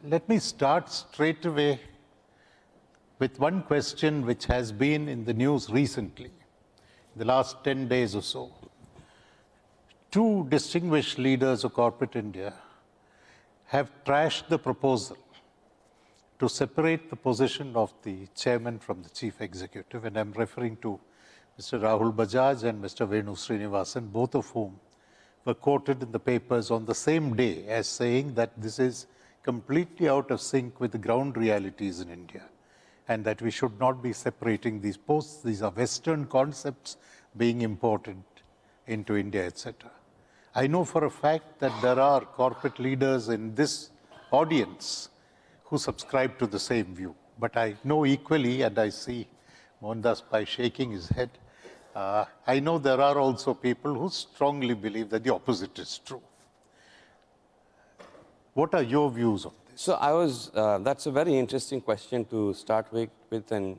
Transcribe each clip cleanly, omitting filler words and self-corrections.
Let me start straight away with one question which has been in the news recently, the last 10 days or so. Two distinguished leaders of corporate India have trashed the proposal to separate the position of the chairman from the chief executive, and I'm referring to Mr. Rahul Bajaj and Mr. Venu Srinivasan, both of whom were quoted in the papers on the same day as saying that this is completely out of sync with the ground realities in India, and that we should not be separating these posts. These are Western concepts being imported into India, etc. I know for a fact that there are corporate leaders in this audience who subscribe to the same view. But I know equally, and I see Mohandas Pai shaking his head, I know there are also people who strongly believe that the opposite is true. What are your views on this? So that's a very interesting question to start with and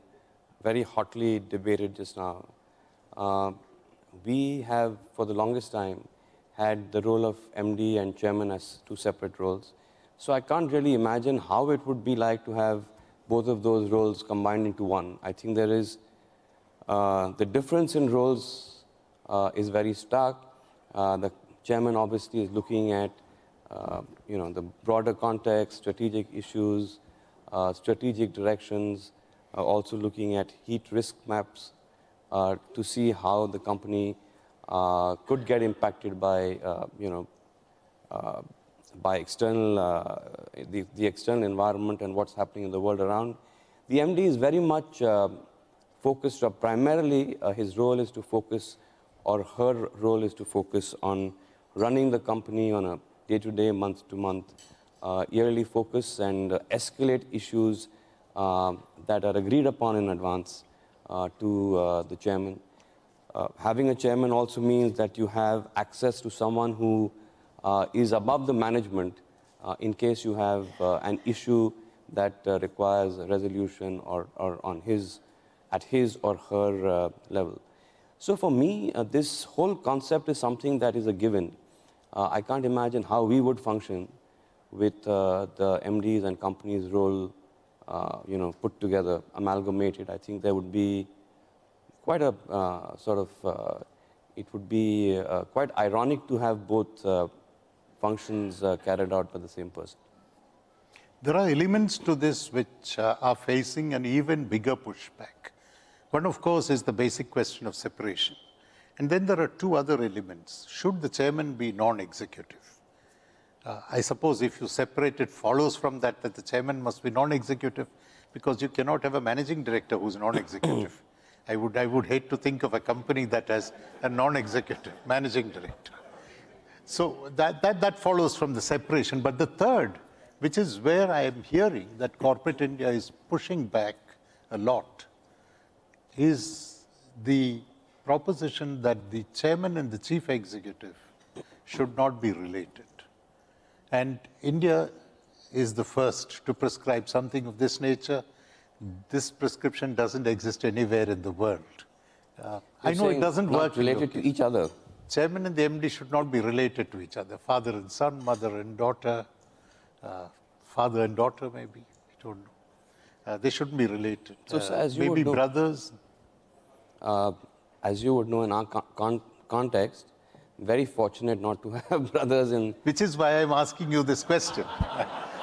very hotly debated just now. We have, for the longest time, had the role of MD and chairman as two separate roles. So I can't really imagine how it would be like to have both of those roles combined into one. I think there is, the difference in roles is very stark. The chairman obviously is looking at the broader context, strategic issues, strategic directions, also looking at heat risk maps to see how the company could get impacted by, by external, the external environment and what's happening in the world around. The MD is very much focused, or primarily his role is to focus, or her role is to focus on running the company on a day-to-day, month-to-month, yearly focus and escalate issues that are agreed upon in advance to the chairman. Having a chairman also means that you have access to someone who is above the management in case you have an issue that requires a resolution or at his or her level. So for me, this whole concept is something that is a given. I can't imagine how we would function with the MD's and company's role, put together, amalgamated. I think there would be quite a it would be quite ironic to have both functions carried out by the same person. There are elements to this which are facing an even bigger pushback. One, of course, is the basic question of separation. And then there are two other elements. Should the chairman be non-executive? I suppose if you separate, it follows from that the chairman must be non-executive, because you cannot have a managing director who's non-executive. I would hate to think of a company that has a non-executive managing director. So that follows from the separation. But the third, which is where I am hearing that corporate India is pushing back a lot, is the proposition that the chairman and the chief executive should not be related. And India is the first to prescribe something of this nature. This prescription doesn't exist anywhere in the world. I know it doesn't work. Related to each other. Chairman and the MD should not be related to each other. Father and son, mother and daughter, father and daughter maybe, I don't know. They shouldn't be related. So, as you maybe would know, brothers. As you would know, in our context, very fortunate not to have brothers in... Which is why I'm asking you this question.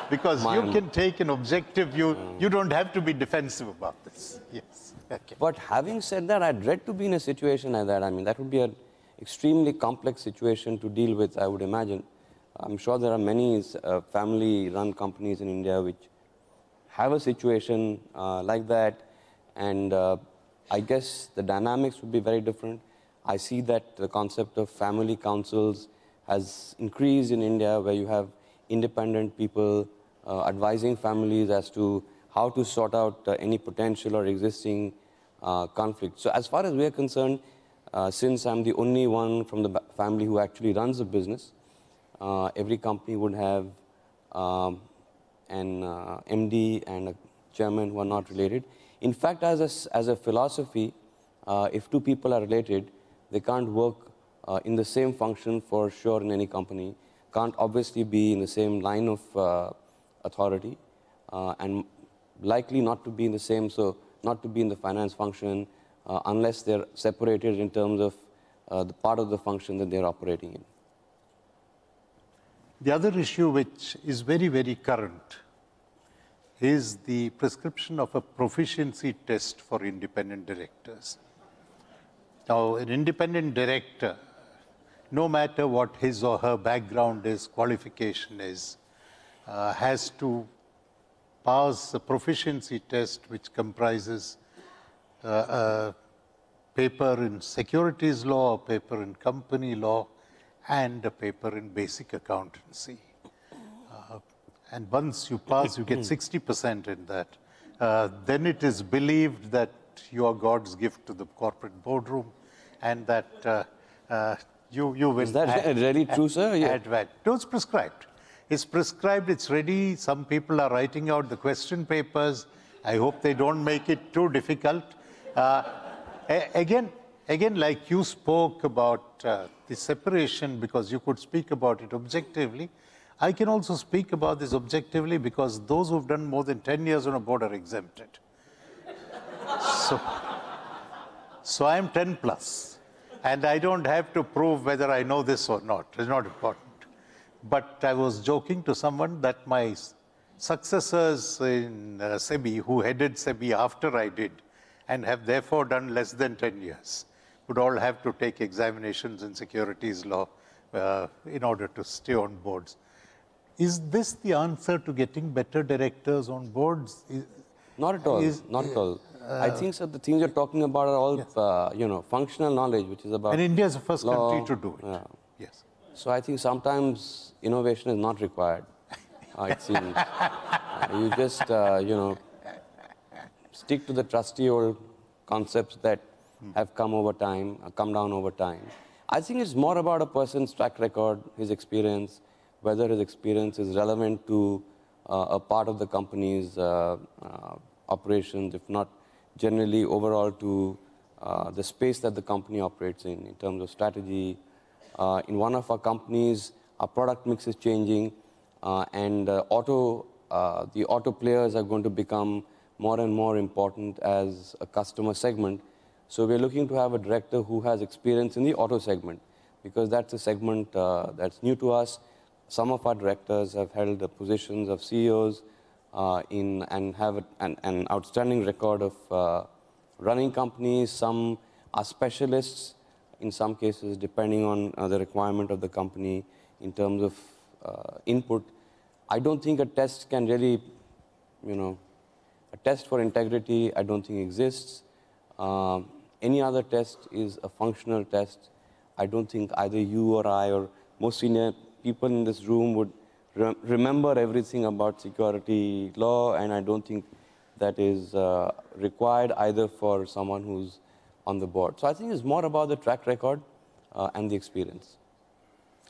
Because you can take an objective view. You don't have to be defensive about this. Yes. Okay. But having said that, I dread to be in a situation like that. I mean, that would be an extremely complex situation to deal with, I would imagine. I'm sure there are many family-run companies in India which have a situation like that. And I guess the dynamics would be very different. I see that the concept of family councils has increased in India, where you have independent people advising families as to how to sort out any potential or existing conflict. So as far as we are concerned, since I'm the only one from the family who actually runs a business, every company would have an MD and a chairman who are not related. In fact, as a philosophy, if two people are related, they can't work in the same function for sure in any company, can't obviously be in the same line of authority and likely not to be in the same, so not to be in the finance function unless they're separated in terms of the part of the function that they're operating in. The other issue which is very, very current is the prescription of a proficiency test for independent directors. Now, an independent director, no matter what his or her background is, qualification is, has to pass a proficiency test which comprises a paper in securities law, a paper in company law, and a paper in basic accountancy. And once you pass, you get 60% in that. Then it is believed that you are God's gift to the corporate boardroom, and that you will. Is that really true, sir? Yeah. Add value. No, it's prescribed. It's prescribed, it's ready. Some people are writing out the question papers. I hope they don't make it too difficult. Again, like you spoke about the separation because you could speak about it objectively, I can also speak about this objectively because those who've done more than 10 years on a board are exempted. So I'm 10 plus, and I don't have to prove whether I know this or not. It's not important. But I was joking to someone that my successors in SEBI, who headed SEBI after I did, and have therefore done less than 10 years, would all have to take examinations in securities law in order to stay on boards. Is this the answer to getting better directors on boards? Not at all. Not at all. I think, sir, the things you're talking about are all, yes. Functional knowledge, which is about. And India is the first law, country to do it. Yes. So I think sometimes innovation is not required. It seems you just, stick to the trusty old concepts that have come down over time. I think it's more about a person's track record, his experience, whether his experience is relevant to a part of the company's operations, if not generally overall to the space that the company operates in terms of strategy. In one of our companies, our product mix is changing, and the auto players are going to become more and more important as a customer segment. So we're looking to have a director who has experience in the auto segment, because that's a segment that's new to us. Some of our directors have held the positions of CEOs and have an outstanding record of running companies. Some are specialists in some cases, depending on the requirement of the company in terms of input. I don't think a test can really, a test for integrity, I don't think exists. Any other test is a functional test. I don't think either you or I or most senior people in this room would remember everything about security law, and I don't think that is required either for someone who's on the board. So I think it's more about the track record and the experience.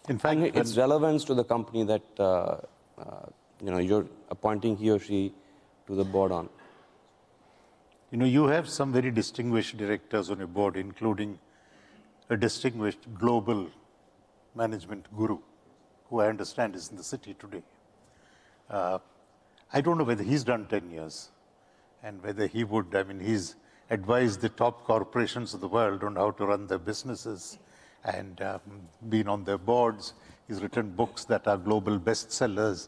In fact, and its relevance to the company that you're appointing he or she to the board on. You have some very distinguished directors on your board, including a distinguished global management guru, who I understand is in the city today. I don't know whether he's done 10 years and whether he would, he's advised the top corporations of the world on how to run their businesses and been on their boards. He's written books that are global bestsellers.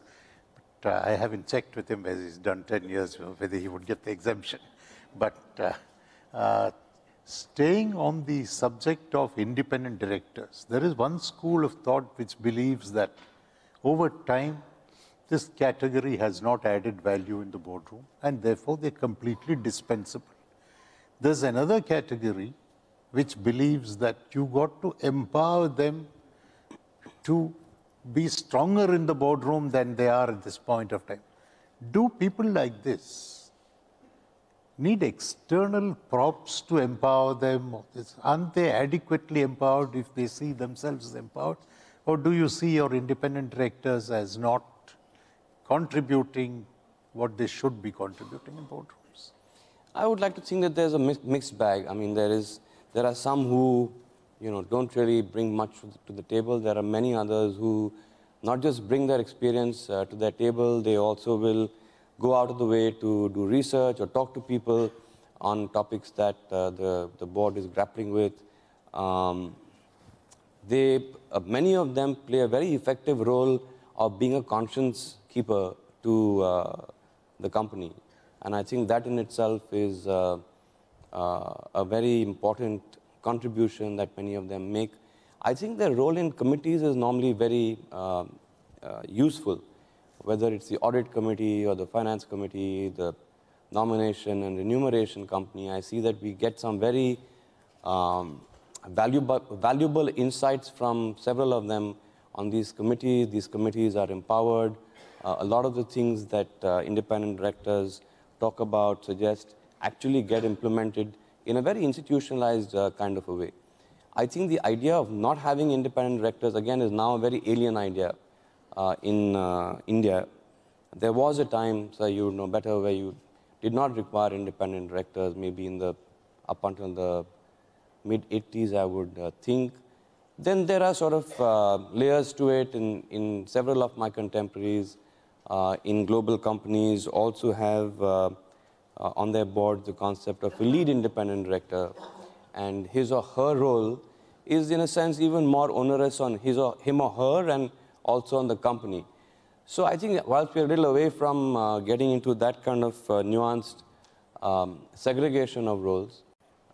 But I haven't checked with him whether he's done 10 years, whether he would get the exemption. But staying on the subject of independent directors, there is one school of thought which believes that over time, this category has not added value in the boardroom, and therefore they're completely dispensable. There's another category which believes that you got to empower them to be stronger in the boardroom than they are at this point of time. Do people like this need external props to empower them? Aren't they adequately empowered if they see themselves as empowered? Or do you see your independent directors as not contributing what they should be contributing in boardrooms? I would like to think that there's a mixed bag. There are some who don't really bring much to the table. There are many others who not just bring their experience to their table, they also will go out of the way to do research or talk to people on topics that the board is grappling with. Many of them play a very effective role of being a conscience keeper to the company. And I think that in itself is a very important contribution that many of them make. I think their role in committees is normally very useful, whether it's the audit committee or the finance committee, the nomination and remuneration company. I see that we get some very valuable insights from several of them on these committees. These committees are empowered. A lot of the things that independent directors talk about, suggest, actually get implemented in a very institutionalized kind of a way. I think the idea of not having independent directors, again, is now a very alien idea in India. There was a time, so you know better, where you did not require independent directors, maybe in the up until the mid-80s, I would think. Then there are sort of layers to it in several of my contemporaries in global companies also have on their board the concept of a lead independent director, and his or her role is in a sense even more onerous on him or her and also on the company. So I think whilst we're a little away from getting into that kind of nuanced segregation of roles,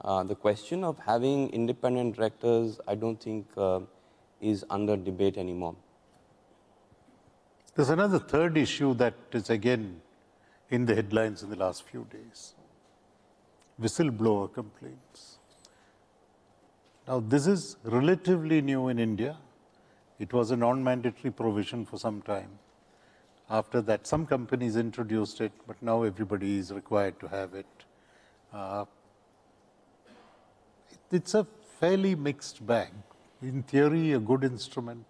the question of having independent directors, I don't think is under debate anymore. There's another third issue that is again in the headlines in the last few days. Whistleblower complaints. Now, this is relatively new in India. It was a non-mandatory provision for some time. After that, some companies introduced it, but now everybody is required to have it. It's a fairly mixed bag. In theory, a good instrument.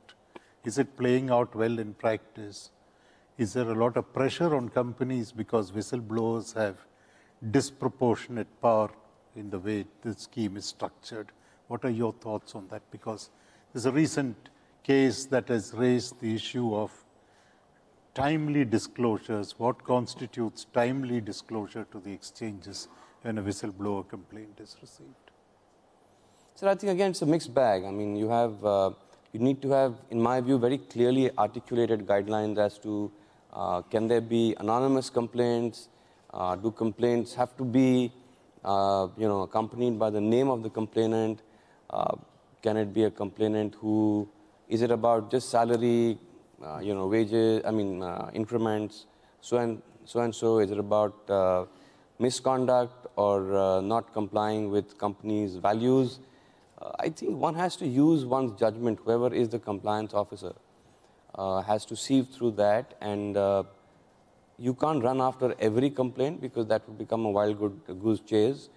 Is it playing out well in practice? Is there a lot of pressure on companies because whistleblowers have disproportionate power in the way the scheme is structured? What are your thoughts on that? Because there's a recent case that has raised the issue of timely disclosures. What constitutes timely disclosure to the exchanges when a whistleblower complaint is received? So I think, again, it's a mixed bag. I mean, you need to have, in my view, very clearly articulated guidelines as to can there be anonymous complaints? Do complaints have to be accompanied by the name of the complainant? Can it be a complainant who, is it about just salary, wages, increments, so and so? Is it about misconduct or not complying with companies' values? I think one has to use one's judgment. Whoever is the compliance officer has to sieve through that, and you can't run after every complaint because that would become a wild goose chase.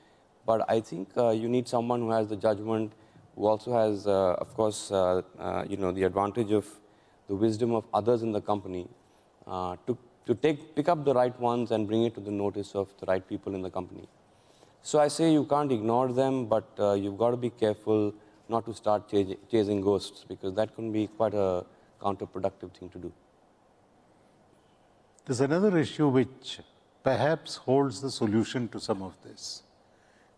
But I think you need someone who has the judgment, who also has, of course, the advantage of the wisdom of others in the company to pick up the right ones and bring it to the notice of the right people in the company. So I say you can't ignore them, but you've got to be careful not to start chasing ghosts, because that can be quite a counterproductive thing to do. There's another issue which perhaps holds the solution to some of this,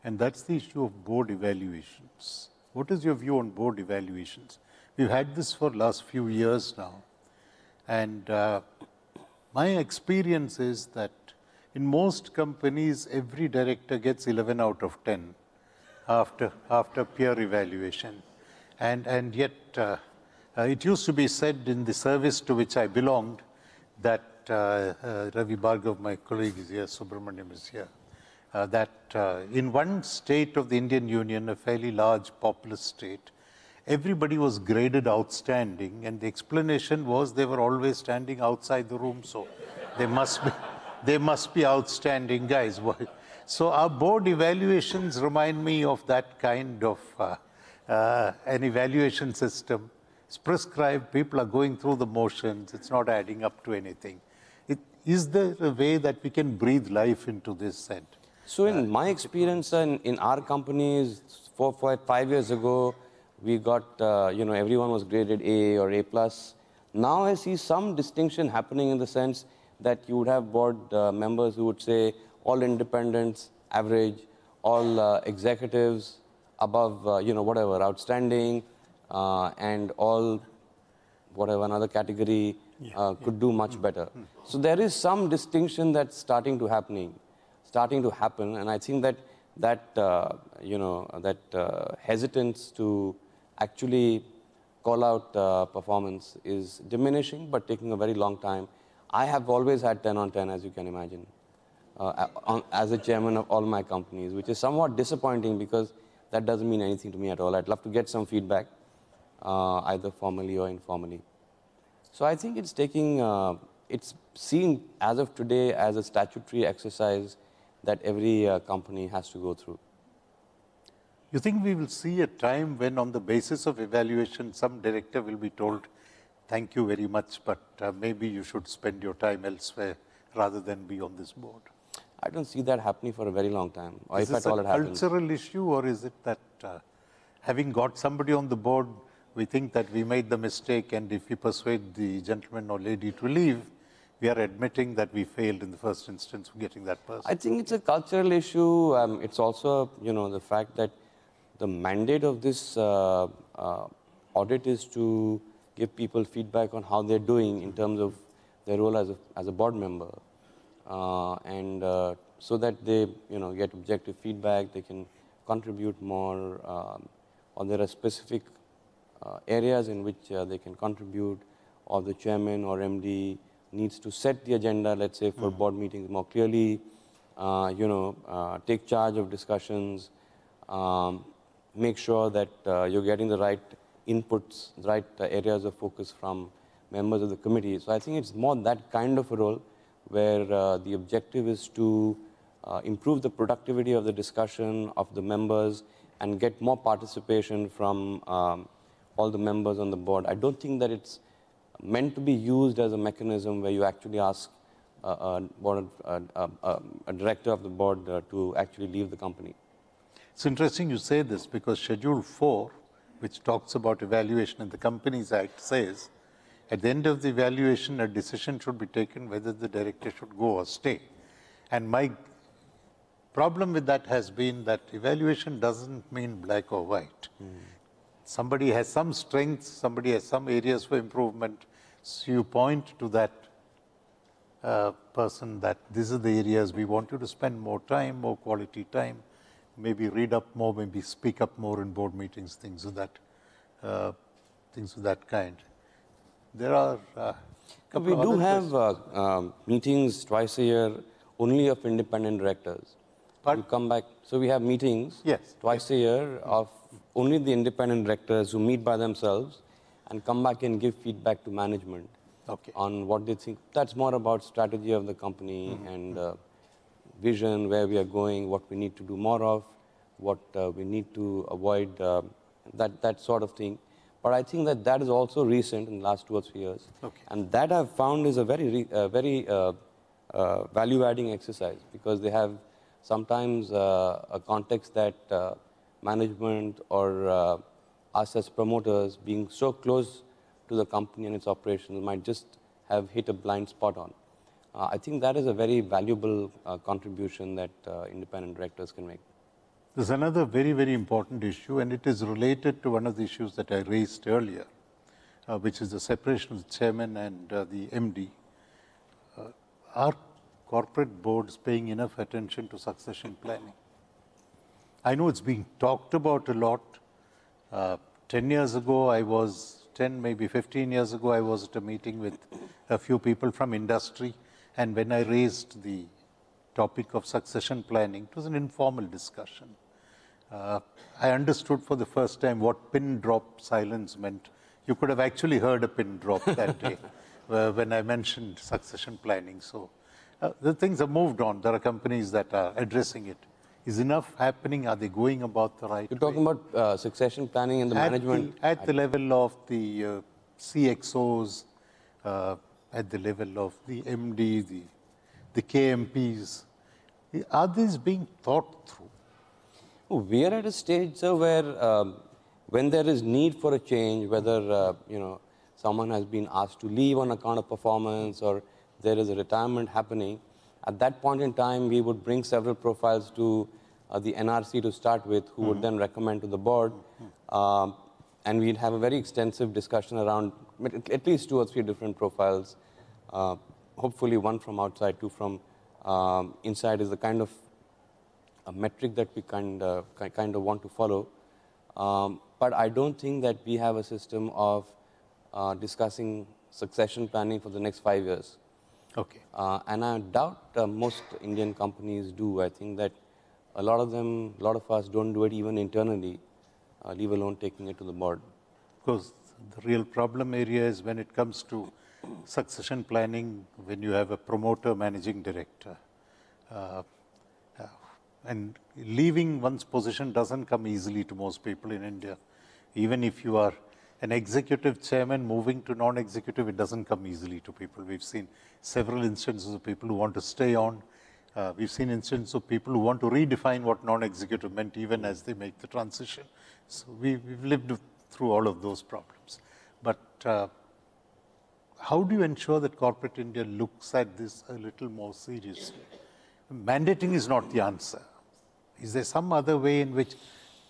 and that's the issue of board evaluations. What is your view on board evaluations? We've had this for the last few years now, and my experience is that in most companies, every director gets 11 out of 10 after peer evaluation. And yet, it used to be said in the service to which I belonged that Ravi Bhargav, my colleague, is here, Subramaniam is here, that in one state of the Indian Union, a fairly large populous state, everybody was graded outstanding, and the explanation was they were always standing outside the room, so they must be outstanding guys. So our board evaluations remind me of that kind of an evaluation system. It's prescribed, people are going through the motions, it's not adding up to anything. Is there a way that we can breathe life into this? So in my experience in our companies, 5 years ago, we got, everyone was graded A or A+. Now I see some distinction happening in the sense that you would have board members who would say all independents, average, all executives above, you know, whatever, outstanding, and all whatever another category could do much better. So there is some distinction that's starting to happen, and I think that you know, that hesitance to actually call out performance is diminishing, but taking a very long time. I have always had 10 on 10, as you can imagine, as a chairman of all my companies, which is somewhat disappointing because that doesn't mean anything to me at all. I'd love to get some feedback, either formally or informally. So I think it's taking, it's seen as of today as a statutory exercise that every company has to go through. You think we will see a time when on the basis of evaluation, some director will be told, thank you very much, but maybe you should spend your time elsewhere rather than be on this board? I don't see that happening for a very long time, or Is if this at all a it happens. cultural issue, or is it that having got somebody on the board, we think that we made the mistake, and if we persuade the gentleman or lady to leave, we are admitting that we failed in the first instance of getting that person? I think it's a cultural issue. It's also, you know, the fact that the mandate of this audit is to give people feedback on how they're doing in terms of their role as a board member, and so that they, you know, get objective feedback, they can contribute more, or there are specific areas in which they can contribute, or the chairman or MD needs to set the agenda, let's say, for board meetings more clearly, you know, take charge of discussions, make sure that you're getting the right inputs, the right areas of focus from members of the committee. So I think it's more that kind of a role where the objective is to improve the productivity of the discussion of the members and get more participation from all the members on the board. I don't think that it's meant to be used as a mechanism where you actually ask a director of the board to actually leave the company. It's interesting you say this because Schedule 4, which talks about evaluation in the Companies Act, says at the end of the evaluation, a decision should be taken whether the director should go or stay. And my problem with that has been that evaluation doesn't mean black or white. Somebody has some strengths, somebody has some areas for improvement. So you point to that person that these are the areas we want you to spend more time, more quality time, maybe read up more, maybe speak up more in board meetings, things of that kind. There are we do have meetings twice a year only of independent directors. You come back, so we have meetings twice a year of only the independent directors who meet by themselves and come back and give feedback to management on what they think. That's more about strategy of the company and vision, where we are going, what we need to do more of, what we need to avoid, that sort of thing. But I think that that is also recent in the last 2 or 3 years. And that I've found is a very value-adding exercise, because they have sometimes a context that management or us as promoters, being so close to the company and its operations, might just have hit a blind spot on. I think that is a very valuable contribution that independent directors can make. There's another very, very important issue, and it is related to one of the issues that I raised earlier, which is the separation of the chairman and the MD. Are corporate boards paying enough attention to succession planning? I know it's being talked about a lot. 10 years ago, maybe 15 years ago, I was at a meeting with a few people from industry, and when I raised the topic of succession planning, it was an informal discussion. I understood for the first time what pin drop silence meant. You could have actually heard a pin drop that day when I mentioned succession planning. So the things have moved on. There are companies that are addressing it. Is enough happening? Are they going about the right way? You're talking about succession planning in the management? At the level of the CXOs, at the level of the MD, the KMPs. Are these being thought through? We are at a stage, sir, where when there is need for a change, whether someone has been asked to leave on account of performance or there is a retirement happening, at that point in time, we would bring several profiles to the NRC to start with, who would then recommend to the board. And we'd have a very extensive discussion around at least 2 or 3 different profiles. Hopefully one from outside, 2 from inside is the kind of a metric that we kind of want to follow. But I don't think that we have a system of discussing succession planning for the next 5 years. Okay. And I doubt most Indian companies do. I think that a lot of us don't do it even internally, leave alone taking it to the board. Because the real problem area is when it comes to succession planning, when you have a promoter managing director. And leaving one's position doesn't come easily to most people in India. Even if you are an executive chairman moving to non-executive, it doesn't come easily to people. We've seen several instances of people who want to stay on. We've seen instances of people who want to redefine what non-executive meant even as they make the transition. So we've lived through all of those problems. But how do you ensure that corporate India looks at this a little more seriously? Mandating is not the answer. Is there some other way in which,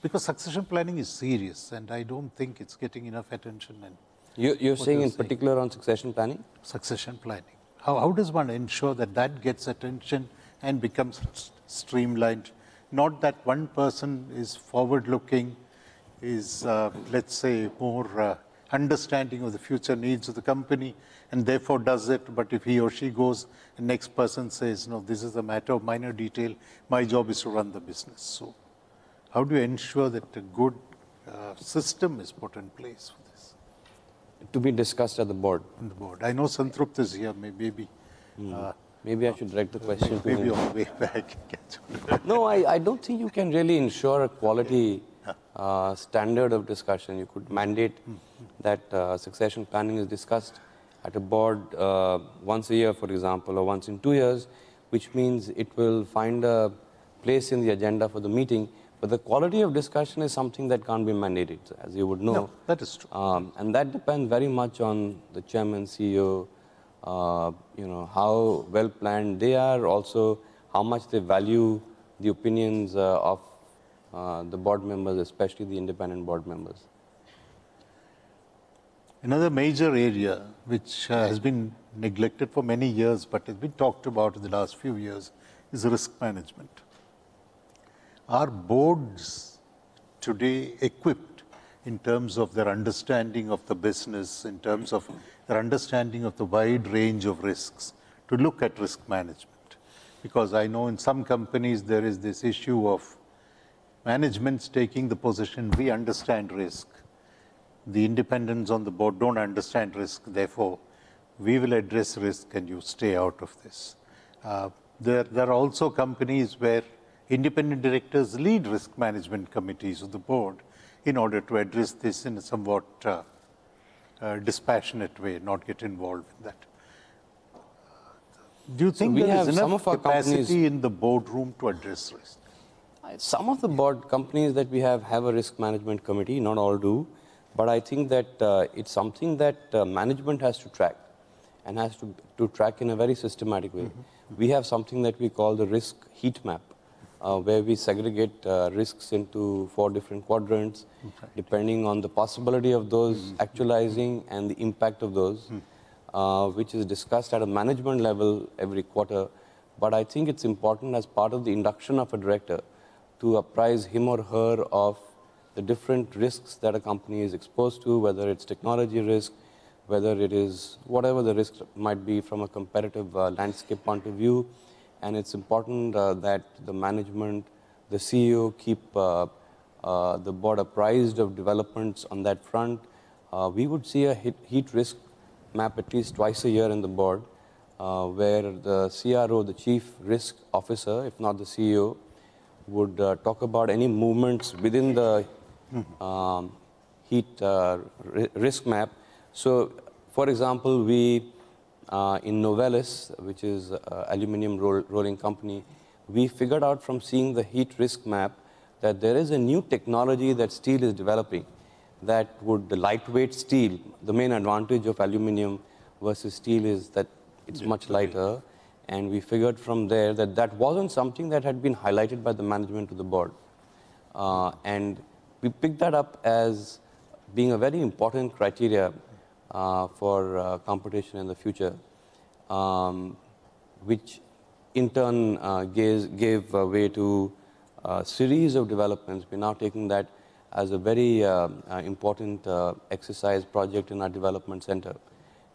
because succession planning is serious and I don't think it's getting enough attention. And you're saying in particular on succession planning? Succession planning. How does one ensure that that gets attention and becomes streamlined? Not that one person is forward-looking, is, let's say, more understanding of the future needs of the company and therefore does it, but if he or she goes, the next person says, no, this is a matter of minor detail, my job is to run the business. So how do you ensure that a good system is put in place for this? To be discussed at the board. On the board. I know Santrupt is here, maybe. Maybe I should direct the question to him. Maybe on the way back. No, I don't think you can really ensure a quality standard of discussion. You could mandate that succession planning is discussed at a board once a year, for example, or once in 2 years, which means it will find a place in the agenda for the meeting. But the quality of discussion is something that can't be mandated, as you would know. No, that is true. And that depends very much on the chairman, CEO, how well planned they are, also how much they value the opinions of the board members, especially the independent board members. Another major area which has been neglected for many years but has been talked about in the last few years is risk management. Are boards today equipped in terms of their understanding of the business, in terms of their understanding of the wide range of risks, to look at risk management? Because I know in some companies there is this issue of management's taking the position, we understand risk. The independents on the board don't understand risk, therefore we will address risk and you stay out of this. There are also companies where independent directors lead risk management committees of the board in order to address this in a somewhat dispassionate way, not get involved in that. Do you think there is enough capacity in the boardroom to address risk? Some of the board companies that we have a risk management committee, not all do, but I think that it's something that management has to track and has to track in a very systematic way. We have something that we call the risk heat map, where we segregate risks into 4 different quadrants, depending on the possibility of those actualizing and the impact of those, which is discussed at a management level every quarter. But I think it's important as part of the induction of a director to apprise him or her of the different risks that a company is exposed to, whether it's technology risk, whether it is whatever the risk might be from a competitive landscape point of view. And it's important that the management, the CEO keep the board apprised of developments on that front. We would see a heat risk map at least twice a year in the board, where the CRO, the Chief Risk Officer, if not the CEO, would talk about any movements within the heat risk map. So, for example, we in Novelis, which is aluminum rolling company, we figured out from seeing the heat risk map that there is a new technology that steel is developing, that would lightweight steel. The main advantage of aluminum versus steel is that it's much lighter. And we figured from there that that wasn't something that had been highlighted by the management to the board. And we picked that up as being a very important criteria for competition in the future, which in turn gave way to a series of developments. We're now taking that as a very important exercise project in our development center.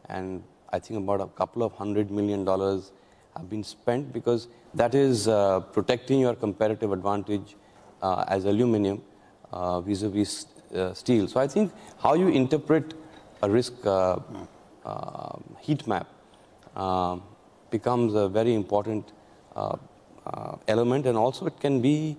And I think about a couple of $100 million have been spent, because that is protecting your competitive advantage as aluminum vis-a-vis steel. So I think how you interpret a risk heat map becomes a very important element, and also it can be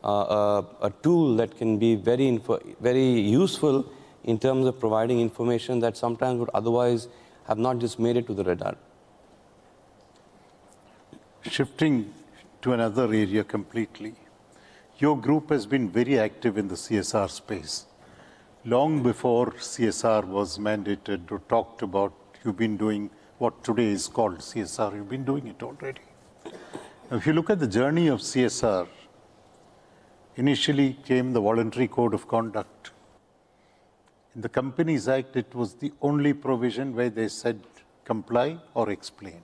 a tool that can be very useful in terms of providing information that sometimes would otherwise have not just made it to the radar. Shifting to another area completely, your group has been very active in the CSR space. Long before CSR was mandated or talked about, you've been doing what today is called CSR. You've been doing it already. Now, if you look at the journey of CSR, initially came the Voluntary Code of Conduct. In the Companies Act, it was the only provision where they said comply or explain.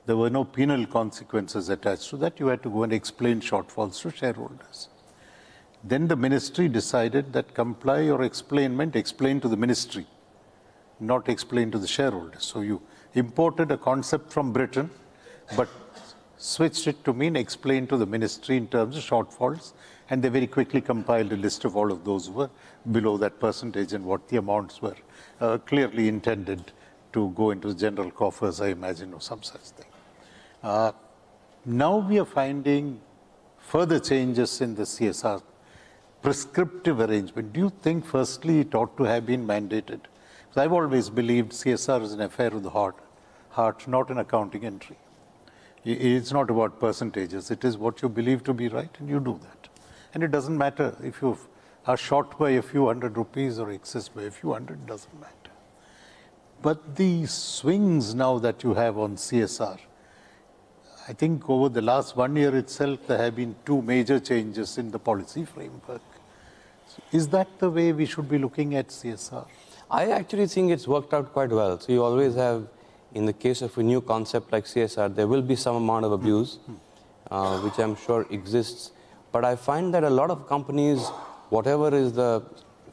There were no penal consequences attached to that. You had to go and explain shortfalls to shareholders. Then the ministry decided that comply or explain meant explain to the ministry, not explain to the shareholders. So you imported a concept from Britain, but switched it to mean explain to the ministry in terms of shortfalls, and they very quickly compiled a list of all of those who were below that percentage and what the amounts were, clearly intended to go into the general coffers, I imagine, or some such thing. Now we are finding further changes in the CSR prescriptive arrangement. Do you think, firstly, it ought to have been mandated? Because I've always believed CSR is an affair of the heart, not an accounting entry. It's not about percentages. It is what you believe to be right, and you do that. And it doesn't matter if you are short by a few hundred rupees or excess by a few hundred, doesn't matter. But the swings now that you have on CSR, I think over the last 1 year itself, there have been 2 major changes in the policy framework. So is that the way we should be looking at CSR? I actually think it's worked out quite well. So you always have, in the case of a new concept like CSR, there will be some amount of abuse, which I'm sure exists. But I find that a lot of companies, whatever is the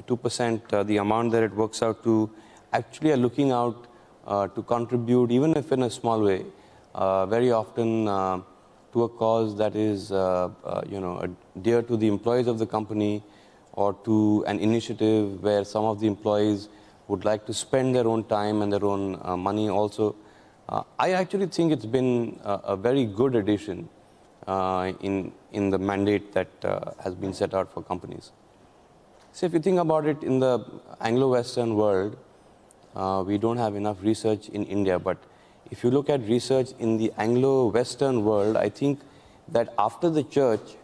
2%, the amount that it works out to, actually are looking out to contribute, even if in a small way, very often to a cause that is dear to the employees of the company, or to an initiative where some of the employees would like to spend their own time and their own money also. I actually think it's been a very good addition in the mandate that has been set out for companies. So if you think about it, in the Anglo-Western world, we don't have enough research in India, but if you look at research in the Anglo-Western world, I think that after the church,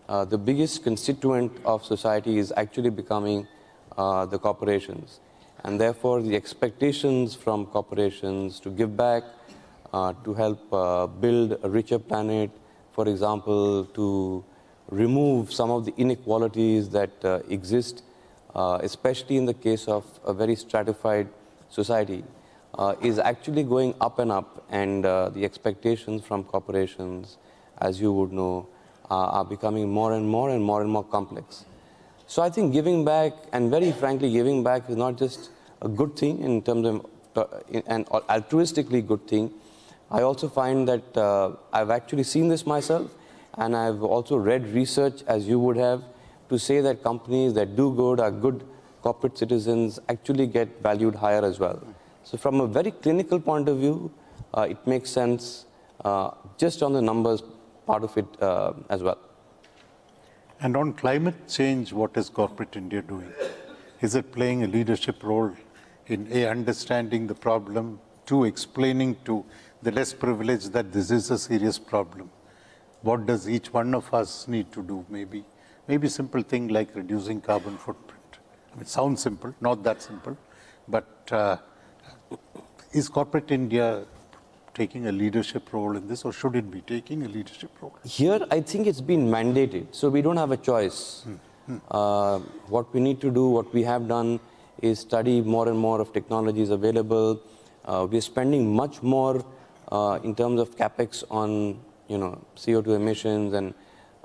the biggest constituent of society is actually becoming the corporations. And therefore, the expectations from corporations to give back, to help build a richer planet, for example, to remove some of the inequalities that exist, especially in the case of a very stratified society, is actually going up and up, and the expectations from corporations, as you would know, are becoming more and more complex. So I think giving back, and very frankly, giving back is not just a good thing in terms of an altruistically good thing. I also find that I've actually seen this myself, and I've also read research, as you would have, to say that companies that do good, are good corporate citizens, actually get valued higher as well. So from a very clinical point of view, it makes sense just on the numbers part of it as well. And on climate change, what is corporate India doing? Is it playing a leadership role in understanding the problem, to explaining to the less privileged that this is a serious problem? What does each one of us need to do? Maybe simple thing like reducing carbon footprint. It sounds simple, not that simple, but is corporate India taking a leadership role in this, or should it be taking a leadership role? Here, I think it's been mandated, so we don't have a choice. What we need to do, what we have done, is study more and more of technologies available. We're spending much more in terms of capex on CO2 emissions and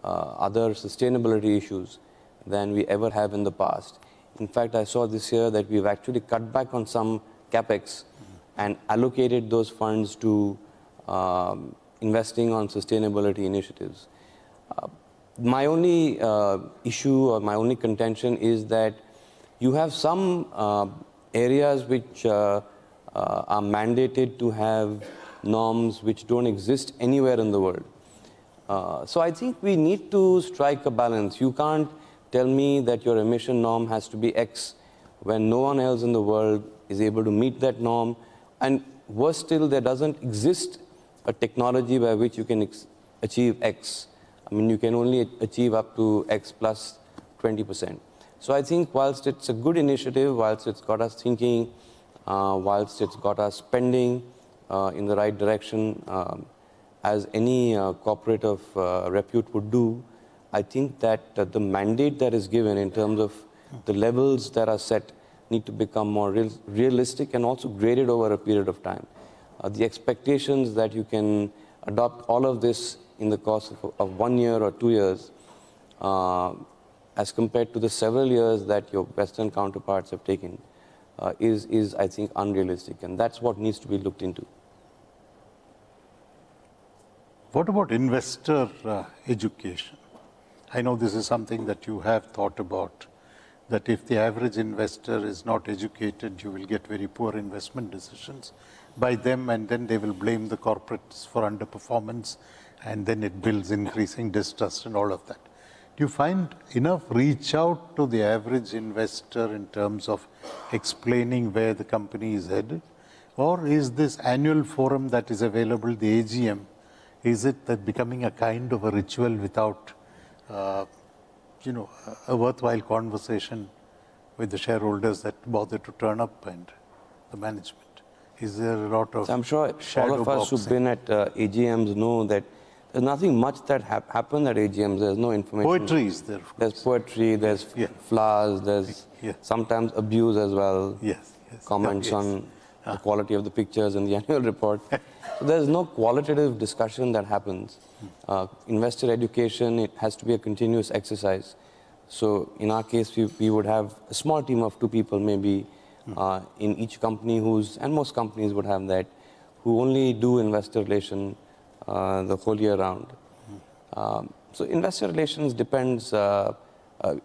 other sustainability issues than we ever have in the past. In fact, I saw this year that we've actually cut back on some capex and allocated those funds to investing on sustainability initiatives. My only issue or my only contention is that you have some areas which are mandated to have norms which don't exist anywhere in the world. So I think we need to strike a balance. You can't tell me that your emission norm has to be X when no one else in the world is able to meet that norm. And worse still, there doesn't exist a technology by which you can achieve X. I mean, you can only achieve up to X plus 20%. So I think whilst it's a good initiative, whilst it's got us thinking, whilst it's got us spending in the right direction, as any corporate of repute would do, I think that the mandate that is given in terms of the levels that are set need to become more realistic and also graded over a period of time. The expectations that you can adopt all of this in the course of 1 year or 2 years, as compared to the several years that your Western counterparts have taken, is, I think, unrealistic. And that's what needs to be looked into. What about investor education? I know this is something that you have thought about, that if the average investor is not educated, you will get very poor investment decisions by them, and then they will blame the corporates for underperformance, and then it builds increasing distrust and all of that. Do you find enough reach out to the average investor in terms of explaining where the company is headed? Or is this annual forum that is available, the AGM, is it that becoming a kind of a ritual without a worthwhile conversation with the shareholders that bother to turn up and the management? Is there a lot of I'm sure all of us who've been at AGMs know that there's nothing much that happens at AGMs. There's no information. Poetry is there. There's poetry, there's flowers, there's sometimes abuse as well. Yes. Comments on the quality of the pictures in the annual report. So there's no qualitative discussion that happens. Investor education, it has to be a continuous exercise. So in our case, we would have a small team of 2 people maybe in each company and most companies would have that, who only do investor relation the whole year round. So investor relations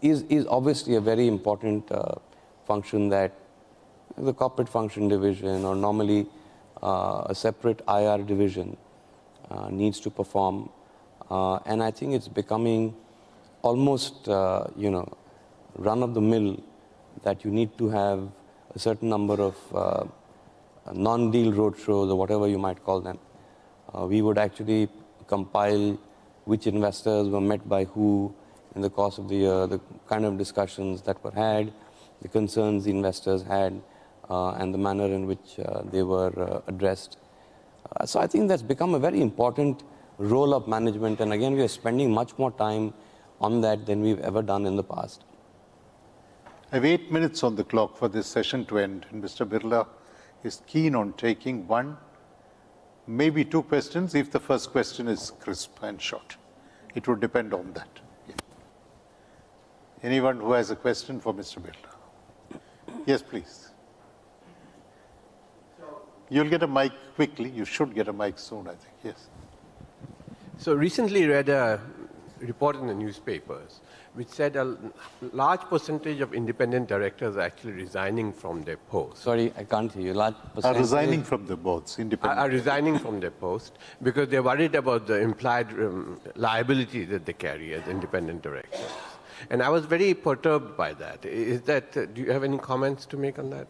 is obviously a very important function that the corporate function division or normally a separate IR division needs to perform. And I think it's becoming almost, run of the mill that you need to have a certain number of non-deal roadshows or whatever you might call them. We would actually compile which investors were met by who in the course of the year, the kind of discussions that were had, the concerns the investors had, and the manner in which they were addressed. So I think that's become a very important role of management. And again, we are spending much more time on that than we've ever done in the past. I have 8 minutes on the clock for this session to end. And Mr. Birla is keen on taking 1, maybe 2 questions if the first question is crisp and short. It would depend on that. Yeah. Anyone who has a question for Mr. Birla? Yes, please. You'll get a mic quickly. You should get a mic soon, I think. Yes. So recently read a report in the newspapers which said a large percentage of independent directors are actually resigning from their posts. Sorry, I can't hear you. Large percentage? Are resigning from the boards, independent. Are resigning from their post because they're worried about the implied liability that they carry as independent directors. And I was very perturbed by that. Do you have any comments to make on that?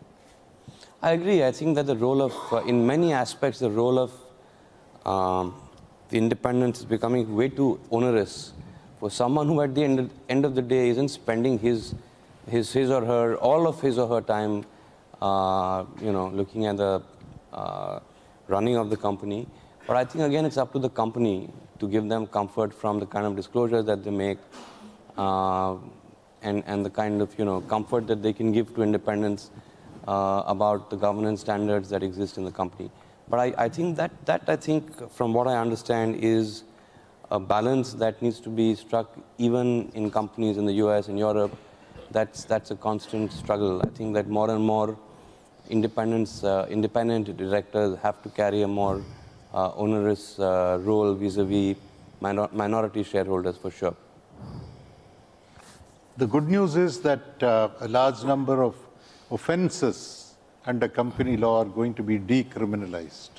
I agree. I think that the role of, in many aspects, the role of the independence is becoming way too onerous for someone who at the end of the day isn't spending his his or her, all of his or her time, looking at the running of the company. But I think, again, it's up to the company to give them comfort from the kind of disclosures that they make and the kind of, comfort that they can give to independents about the governance standards that exist in the company. But I think that from what I understand, is a balance that needs to be struck even in companies in the US and Europe. That's a constant struggle. I think that more and more independent directors have to carry a more onerous role vis-a-vis minority shareholders, for sure. The good news is that a large number of offenses under company law are going to be decriminalized.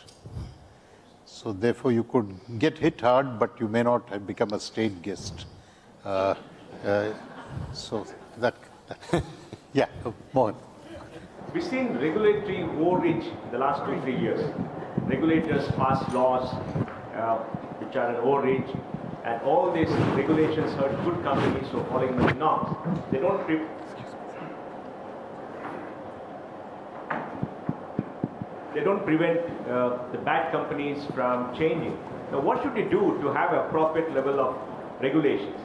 So therefore, you could get hit hard, but you may not have become a state guest. So that yeah, Mohan. We've seen regulatory overreach in the last 2-3 years. Regulators pass laws which are an overreach, and all these regulations hurt good companies who are following the norms. They don't prevent the bad companies from changing. Now, what should we do to have a appropriate level of regulations?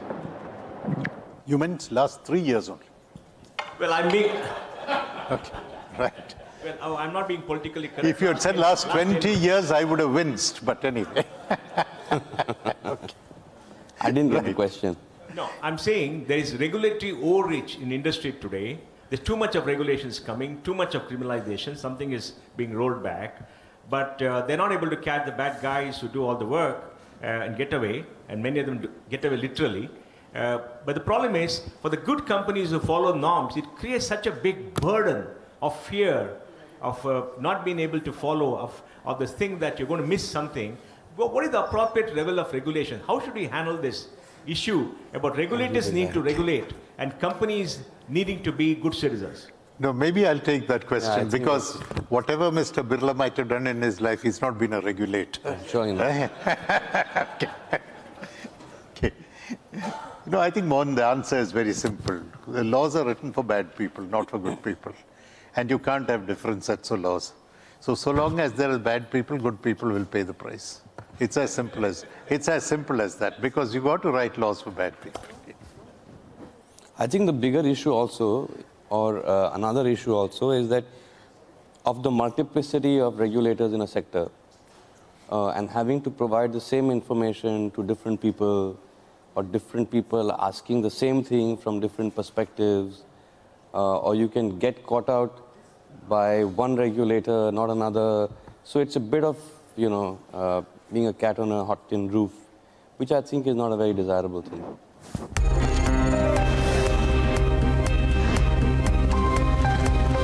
You meant last 3 years only? Well, I'm being... Okay, right. Well, I'm not being politically correct. If you had said last 20 years, I would have winced, but anyway. Okay. I didn't get the question. No, I'm saying there is regulatory overreach in industry today. There's too much of regulations coming, too much of criminalization. Something is being rolled back. But they're not able to catch the bad guys who do all the work and get away. And many of them get away literally. But the problem is, for the good companies who follow norms, it creates such a big burden of fear, of not being able to follow, of this thing that you're going to miss something. What is the appropriate level of regulation? How should we handle this issue about regulators need to regulate and companies needing to be good citizens? No, maybe I'll take that question, because whatever Mr. Birla might have done in his life, he's not been a regulator. Sure enough. Okay. No, I think, Mohan, the answer is very simple. The laws are written for bad people, not for good people. And you can't have different sets of laws. So long as there are bad people, good people will pay the price. It's as simple as that, because you got to write laws for bad people. I think the bigger issue also, or another issue also, is that of the multiplicity of regulators in a sector, and having to provide the same information to different people, or different people asking the same thing from different perspectives, or you can get caught out by one regulator, not another. So it's a bit of, being a cat on a hot tin roof, which I think is not a very desirable thing.